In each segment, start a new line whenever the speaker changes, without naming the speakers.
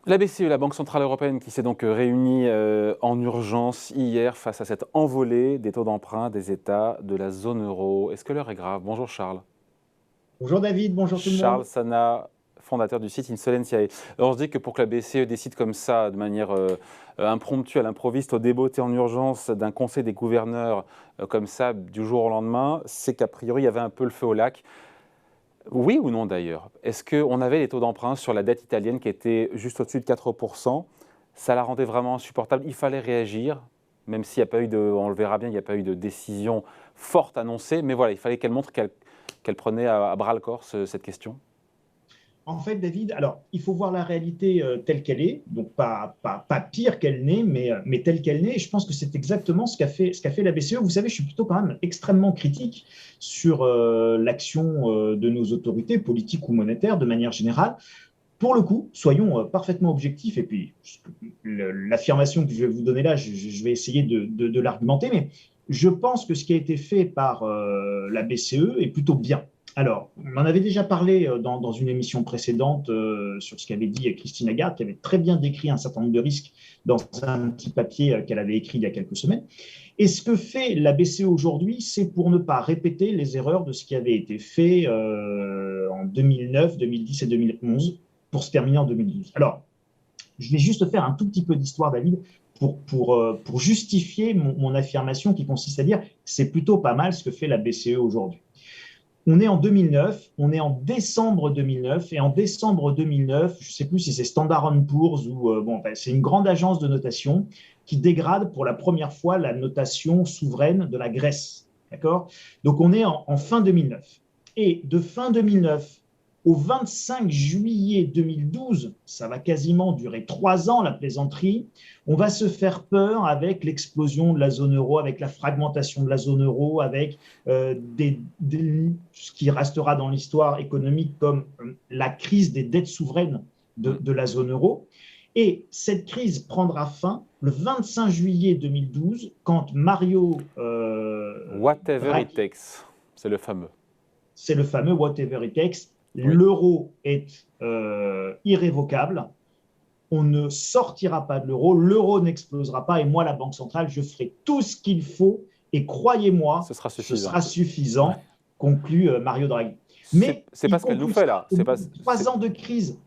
La BCE, la Banque Centrale Européenne, qui s'est donc réunie en urgence hier face à cette envolée des taux d'emprunt des États de la zone euro. Est-ce que l'heure est grave? Bonjour Charles.
Bonjour David, bonjour tout le
Charles
monde.
Sana, fondateur du site Insolentiae. Alors on se dit que pour que la BCE décide comme ça, de manière impromptue, à l'improviste, au débeauté en urgence d'un conseil des gouverneurs comme ça, du jour au lendemain, c'est qu'a priori il y avait un peu le feu au lac. Oui ou non d'ailleurs? Est-ce qu'on avait les taux d'emprunt sur la dette italienne qui étaient juste au-dessus de 4%? Ça la rendait vraiment insupportable. Il fallait réagir, même s'il n'y a pas eu de, on le verra bien, il n'y a pas eu de décision forte annoncée. Mais voilà, il fallait qu'elle montre qu'elle prenait à bras le corps cette question.
En fait, David, alors il faut voir la réalité telle qu'elle est, donc pas pire qu'elle n'est, mais telle qu'elle n'est. Et je pense que c'est exactement ce qu'a fait la BCE. Vous savez, je suis plutôt quand même extrêmement critique sur l'action de nos autorités politiques ou monétaires de manière générale. Pour le coup, soyons parfaitement objectifs, et puis l'affirmation que je vais vous donner là, je vais essayer de l'argumenter, mais je pense que ce qui a été fait par la BCE est plutôt bien. Alors, on en avait déjà parlé dans une émission précédente sur ce qu'avait dit Christine Lagarde, qui avait très bien décrit un certain nombre de risques dans un petit papier qu'elle avait écrit il y a quelques semaines. Et ce que fait la BCE aujourd'hui, c'est pour ne pas répéter les erreurs de ce qui avait été fait en 2009, 2010 et 2011 pour se terminer en 2012. Alors, je vais juste faire un tout petit peu d'histoire, David, pour justifier mon affirmation qui consiste à dire que c'est plutôt pas mal ce que fait la BCE aujourd'hui. On est en 2009, on est en décembre 2009, et en décembre 2009, je ne sais plus si c'est Standard Poor's ou c'est une grande agence de notation qui dégrade pour la première fois la notation souveraine de la Grèce. D'accord? Donc on est en fin 2009. Et de fin 2009 au 25 juillet 2012, ça va quasiment durer 3 ans la plaisanterie, on va se faire peur avec l'explosion de la zone euro, avec la fragmentation de la zone euro, avec ce qui restera dans l'histoire économique comme la crise des dettes souveraines de la zone euro. Et cette crise prendra fin le 25 juillet 2012 quand Mario
Whatever it
Draghi,
takes, c'est le fameux.
c'est le fameux whatever it takes,
Oui.
l'euro est irrévocable, on ne sortira pas de l'euro, l'euro n'explosera pas et moi, la Banque centrale, je ferai tout ce qu'il faut et croyez-moi,
Ce sera
ce
suffisant.
sera
Ouais.
suffisant, conclut Mario Draghi. Mais
C'est pas
il
ce qu'elle nous
conclut
fait
ça
là.
au bout de 3 ans de crise.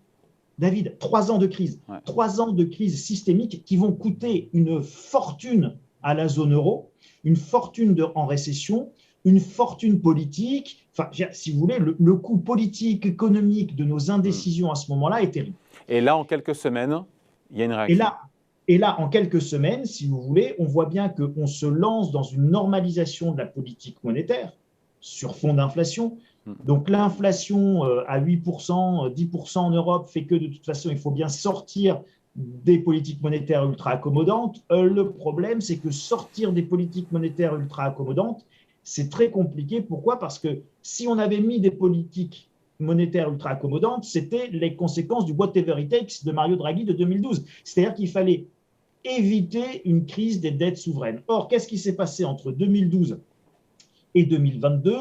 David, 3 ans de crise.
Ouais.
3 ans de crise systémique qui vont coûter une fortune à la zone euro, une fortune en récession, une fortune politique. Enfin, si vous voulez, le coût politique, économique de nos indécisions à ce moment-là est terrible.
Et là, en quelques semaines, il y a une
Et
réaction.
là, et là, en quelques semaines, si vous voulez, on voit bien qu'on se lance dans une normalisation de la politique monétaire sur fond d'inflation. Donc l'inflation à 8%, 10% en Europe fait que de toute façon, il faut bien sortir des politiques monétaires ultra accommodantes. Le problème, c'est que sortir des politiques monétaires ultra accommodantes, c'est très compliqué. Pourquoi? Parce que si on avait mis des politiques monétaire ultra accommodante, c'était les conséquences du whatever it takes de Mario Draghi de 2012. C'est-à-dire qu'il fallait éviter une crise des dettes souveraines. Or, qu'est-ce qui s'est passé entre 2012 et 2022?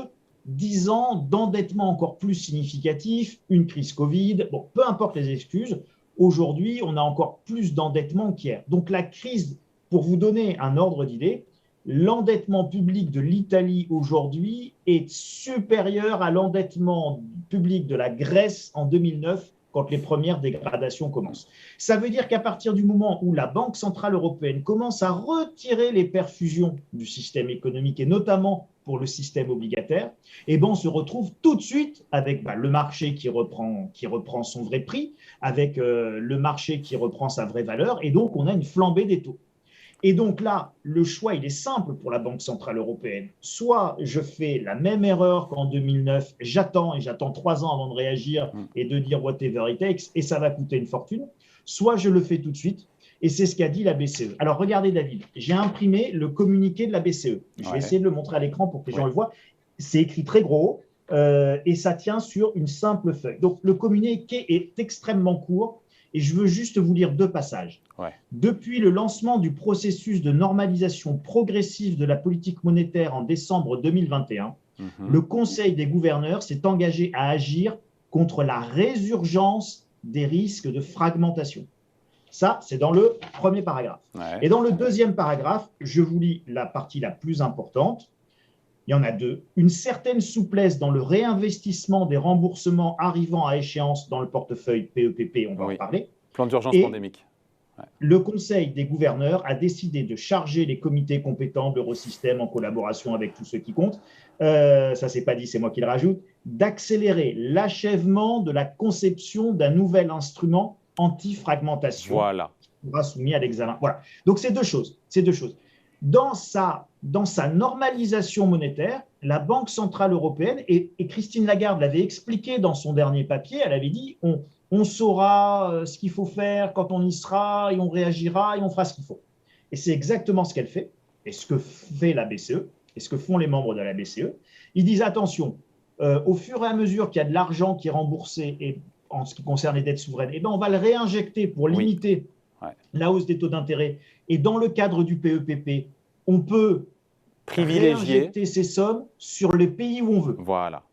10 ans d'endettement encore plus significatif, une crise Covid, bon, peu importe les excuses, aujourd'hui, on a encore plus d'endettement qu'hier. Donc la crise, pour vous donner un ordre d'idée, l'endettement public de l'Italie aujourd'hui est supérieur à l'endettement public de la Grèce en 2009 quand les premières dégradations commencent. Ça veut dire qu'à partir du moment où la Banque centrale européenne commence à retirer les perfusions du système économique et notamment pour le système obligataire, et ben on se retrouve tout de suite avec le marché qui reprend son vrai prix, avec le marché qui reprend sa vraie valeur, et donc on a une flambée des taux. Et donc là, le choix, il est simple pour la Banque centrale européenne. Soit je fais la même erreur qu'en 2009, j'attends 3 ans avant de réagir et de dire whatever it takes, et ça va coûter une fortune. Soit je le fais tout de suite, et c'est ce qu'a dit la BCE. Alors regardez David, j'ai imprimé le communiqué de la BCE. Je vais essayer de le montrer à l'écran pour que les gens le voient. C'est écrit très gros et ça tient sur une simple feuille. Donc le communiqué est extrêmement court. Et je veux juste vous lire 2 passages.
Ouais.
Depuis le lancement du processus de normalisation progressive de la politique monétaire en décembre 2021, le Conseil des gouverneurs s'est engagé à agir contre la résurgence des risques de fragmentation. Ça, c'est dans le premier paragraphe.
Ouais.
Et dans le deuxième paragraphe, je vous lis la partie la plus importante. Il y en a deux. Une certaine souplesse dans le réinvestissement des remboursements arrivant à échéance dans le portefeuille PEPP, on va en parler.
Plan d'urgence
Et
pandémique.
Ouais. Le Conseil des gouverneurs a décidé de charger les comités compétents de l'Eurosystème en collaboration avec tous ceux qui comptent, ça c'est pas dit, c'est moi qui le rajoute, d'accélérer l'achèvement de la conception d'un nouvel instrument anti-fragmentation qui sera soumis à l'examen. Voilà. Donc c'est deux choses. Dans sa normalisation monétaire, la Banque centrale européenne, et Christine Lagarde l'avait expliqué dans son dernier papier, elle avait dit on saura ce qu'il faut faire quand on y sera, et on réagira, et on fera ce qu'il faut. Et c'est exactement ce qu'elle fait, et ce que fait la BCE, et ce que font les membres de la BCE. Ils disent attention, au fur et à mesure qu'il y a de l'argent qui est remboursé, et en ce qui concerne les dettes souveraines, eh ben on va le réinjecter pour limiter la hausse des taux d'intérêt. Et dans le cadre du PEPP, on peut réinjecter ces sommes sur les pays où on veut.
Voilà.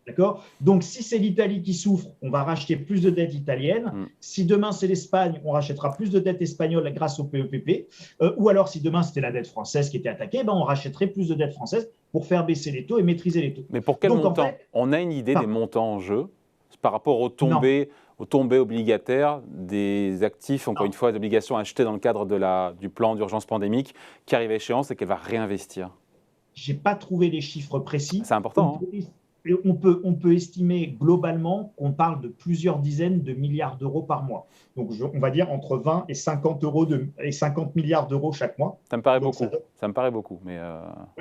D'accord ? Donc, si c'est l'Italie qui souffre, on va racheter plus de dettes italiennes. Si demain c'est l'Espagne, on rachètera plus de dettes espagnoles grâce au PEPP. Ou alors, si demain c'était la dette française qui était attaquée, ben, on rachèterait plus de dettes françaises pour faire baisser les taux et maîtriser les taux.
Mais pour quel montant ? En fait, on a une idée des montants en jeu par rapport aux tombées obligataires des actifs, encore une fois, des obligations achetées dans le cadre du plan d'urgence pandémique qui arrive à échéance et qu'elle va réinvestir.
Je n'ai pas trouvé les chiffres précis.
C'est important.
On peut estimer globalement qu'on parle de plusieurs dizaines de milliards d'euros par mois. Donc, on va dire entre 20 et 50 milliards d'euros chaque mois.
Ça me paraît beaucoup. Ça me paraît beaucoup. Mais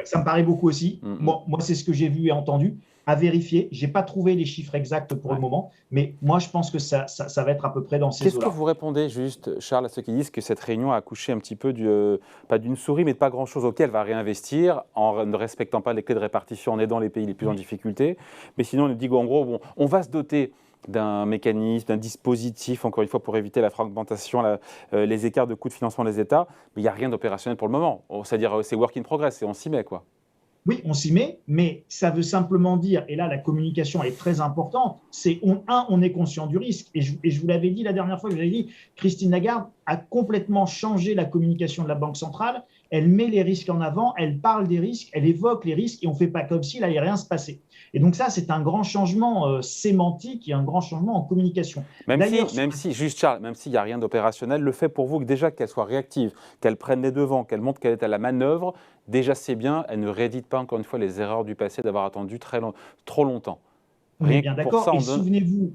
ça me paraît beaucoup aussi. Moi, c'est ce que j'ai vu et entendu. À vérifier. Je n'ai pas trouvé les chiffres exacts pour le moment, mais moi, je pense que ça va être à peu près dans ces eaux-là.
Qu'est-ce que vous répondez juste, Charles, à ceux qui disent que cette réunion a accouché un petit peu, pas d'une souris, mais de pas grand-chose auquel elle va réinvestir en ne respectant pas les clés de répartition, en aidant les pays les plus en difficulté. Mais sinon, on dit qu'en gros, on va se doter d'un mécanisme, d'un dispositif, encore une fois, pour éviter la fragmentation, les écarts de coûts de financement des États, mais il n'y a rien d'opérationnel pour le moment. C'est-à-dire, c'est work in progress et on s'y met, quoi.
Oui, on s'y met, mais ça veut simplement dire, et là la communication est très importante, c'est on est conscient du risque. Et je vous l'avais dit la dernière fois, je vous avais dit, Christine Lagarde a complètement changé la communication de la Banque centrale. Elle met les risques en avant, elle parle des risques, elle évoque les risques et on ne fait pas comme s'il n'allait rien se passer. Et donc ça, c'est un grand changement sémantique et un grand changement en communication.
Même si, Charles, même s'il n'y a rien d'opérationnel, le fait pour vous que déjà qu'elle soit réactive, qu'elle prenne les devants, qu'elle montre qu'elle est à la manœuvre, déjà c'est bien, elle ne réédite pas encore une fois les erreurs du passé d'avoir attendu trop longtemps.
On est bien d'accord. Et souvenez-vous,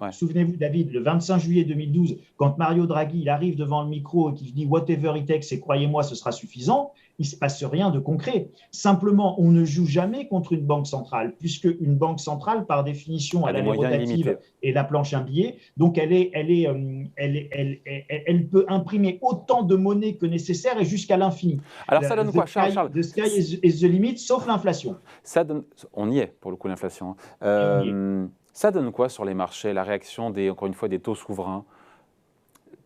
David, le 25 juillet 2012, quand Mario Draghi il arrive devant le micro et qu'il dit « whatever it takes » et « croyez-moi, ce sera suffisant », il ne se passe rien de concret. Simplement, on ne joue jamais contre une banque centrale, puisque une banque centrale, par définition, elle a les rotatives et la planche à billets. Donc, elle peut imprimer autant de monnaie que nécessaire et jusqu'à l'infini.
Alors, ça donne quoi, Charles ?
The sky is the limit, sauf l'inflation.
On y est, pour le coup, l'inflation. Ça donne quoi sur les marchés, la réaction, encore une fois, des taux souverains ?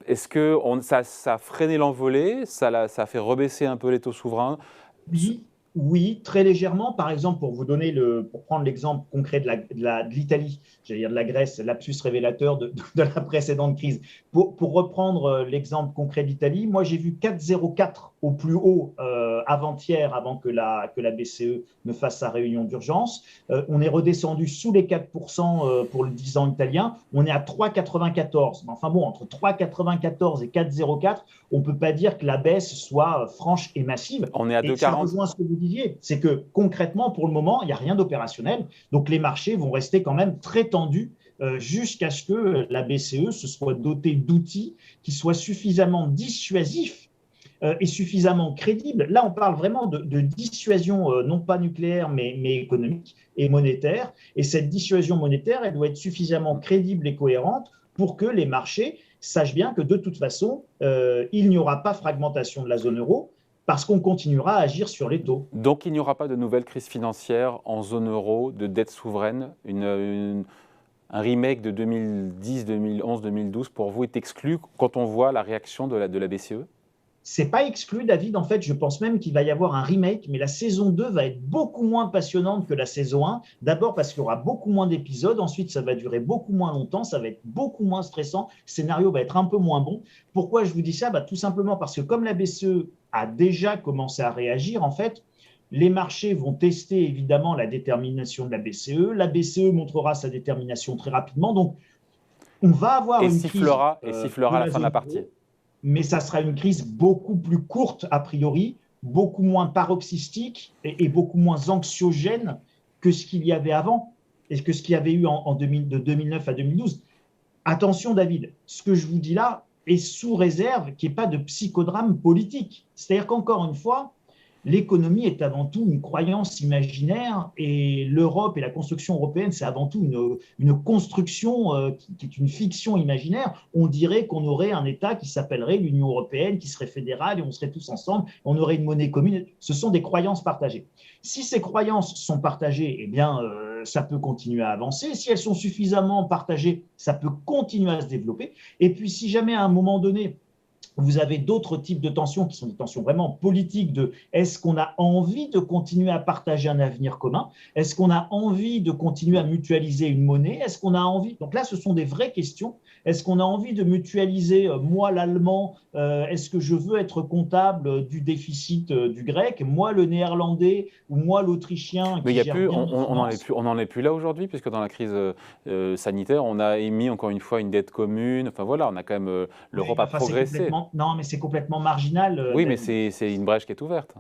Est-ce que ça a freiné l'envolée, ça a fait rebaisser un peu les taux souverains ?
Oui, très légèrement. Par exemple, pour prendre l'exemple concret de l'Italie, j'allais dire de la Grèce, lapsus révélateur de la précédente crise. Pour reprendre l'exemple concret d'Italie, moi j'ai vu 4,04 au plus haut avant-hier, avant que la BCE ne fasse sa réunion d'urgence. On est redescendu sous les 4% pour le 10 ans italien. On est à 3,94. Enfin bon, entre 3,94 et 4,04, on ne peut pas dire que la baisse soit franche et massive.
On est à 2,40.
Ça rejoint ce que vous disiez, c'est que concrètement, pour le moment, il n'y a rien d'opérationnel. Donc les marchés vont rester quand même très tendus jusqu'à ce que la BCE se soit dotée d'outils qui soient suffisamment dissuasifs et suffisamment crédibles. Là, on parle vraiment de dissuasion, non pas nucléaire, mais économique et monétaire. Et cette dissuasion monétaire, elle doit être suffisamment crédible et cohérente pour que les marchés sachent bien que de toute façon, il n'y aura pas fragmentation de la zone euro parce qu'on continuera à agir sur les taux.
Donc, il n'y aura pas de nouvelle crise financière en zone euro, de dette souveraine, un remake de 2010, 2011, 2012, pour vous, est exclu quand on voit la réaction de la BCE ?
C'est pas exclu, David. En fait, je pense même qu'il va y avoir un remake, mais la saison 2 va être beaucoup moins passionnante que la saison 1. D'abord parce qu'il y aura beaucoup moins d'épisodes. Ensuite, ça va durer beaucoup moins longtemps. Ça va être beaucoup moins stressant. Le scénario va être un peu moins bon. Pourquoi je vous dis ça? Tout simplement parce que comme la BCE a déjà commencé à réagir, en fait, les marchés vont tester évidemment la détermination de la BCE. La BCE montrera sa détermination très rapidement. Donc, on va avoir une crise
sifflera
de
à la
la
fin de la
zone
partie.
euro, mais ça sera une crise beaucoup plus courte a priori, beaucoup moins paroxystique et beaucoup moins anxiogène que ce qu'il y avait avant et que ce qu'il y avait eu de 2009 à 2012. Attention David, ce que je vous dis là est sous réserve qu'il n'y ait pas de psychodrame politique. C'est-à-dire qu'encore une fois, l'économie est avant tout une croyance imaginaire et l'Europe et la construction européenne, c'est avant tout une construction qui est une fiction imaginaire. On dirait qu'on aurait un État qui s'appellerait l'Union européenne, qui serait fédéral et on serait tous ensemble, on aurait une monnaie commune. Ce sont des croyances partagées. Si ces croyances sont partagées, eh bien, ça peut continuer à avancer. Si elles sont suffisamment partagées, ça peut continuer à se développer. Et puis, si jamais à un moment donné, vous avez d'autres types de tensions qui sont des tensions vraiment politiques de est-ce qu'on a envie de continuer à partager un avenir commun? Est-ce qu'on a envie de continuer à mutualiser une monnaie? Est-ce qu'on a envie? Donc là, ce sont des vraies questions. Est-ce qu'on a envie de mutualiser, moi l'allemand, est-ce que je veux être comptable du déficit du grec, moi le néerlandais ou moi l'autrichien
Mais
qui gère bien nos finances?
on n'en est plus là aujourd'hui, puisque dans la crise sanitaire, on a émis encore une fois une dette commune. Enfin voilà, on a quand même l'Europe
Oui,
a
enfin,
progressé.
non, mais c'est complètement marginal,
Oui, mais
David.
c'est une brèche qui est ouverte.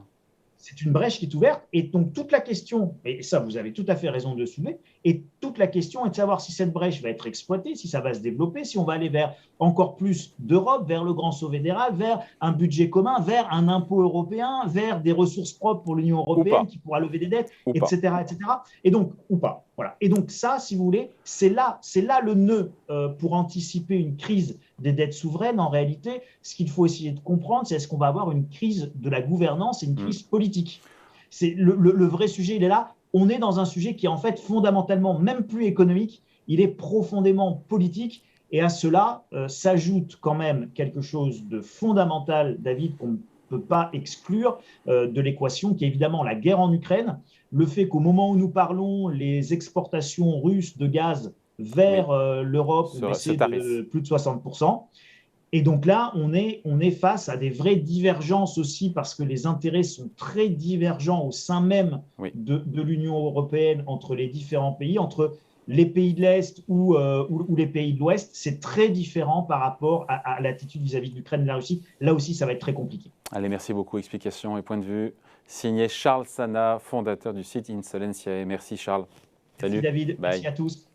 C'est une brèche qui est ouverte. Et donc, toute la question, et ça, vous avez tout à fait raison de le soulever, et toute la question est de savoir si cette brèche va être exploitée, si ça va se développer, si on va aller vers encore plus d'Europe, vers le grand saut fédéral, vers un budget commun, vers un impôt européen, vers des ressources propres pour l'Union
Ou
européenne
pas.
qui pourra lever des dettes,
Ou pas.
etc., etc. Et donc, ou pas. Voilà. Et donc, ça, si vous voulez, c'est là le nœud pour anticiper une crise des dettes souveraines. En réalité, ce qu'il faut essayer de comprendre, c'est est-ce qu'on va avoir une crise de la gouvernance et une crise politique. C'est le vrai sujet, il est là. On est dans un sujet qui est en fait fondamentalement même plus économique, il est profondément politique. Et à cela s'ajoute quand même quelque chose de fondamental, David, qu'on ne peut pas exclure de l'équation, qui est évidemment la guerre en Ukraine. Le fait qu'au moment où nous parlons, les exportations russes de gaz vers l'Europe ont baissé de plus de 60%. Et donc là, on est face à des vraies divergences aussi parce que les intérêts sont très divergents au sein même de l'Union européenne entre les différents pays, entre les pays de l'Est ou les pays de l'Ouest. C'est très différent par rapport à l'attitude vis-à-vis de l'Ukraine et de la Russie. Là aussi, ça va être très compliqué.
Allez, merci beaucoup. Explications et points de vue. Signé Charles Sana, fondateur du site Insolentiae. Merci Charles.
Merci
Salut.
David.
Bye.
Merci à tous.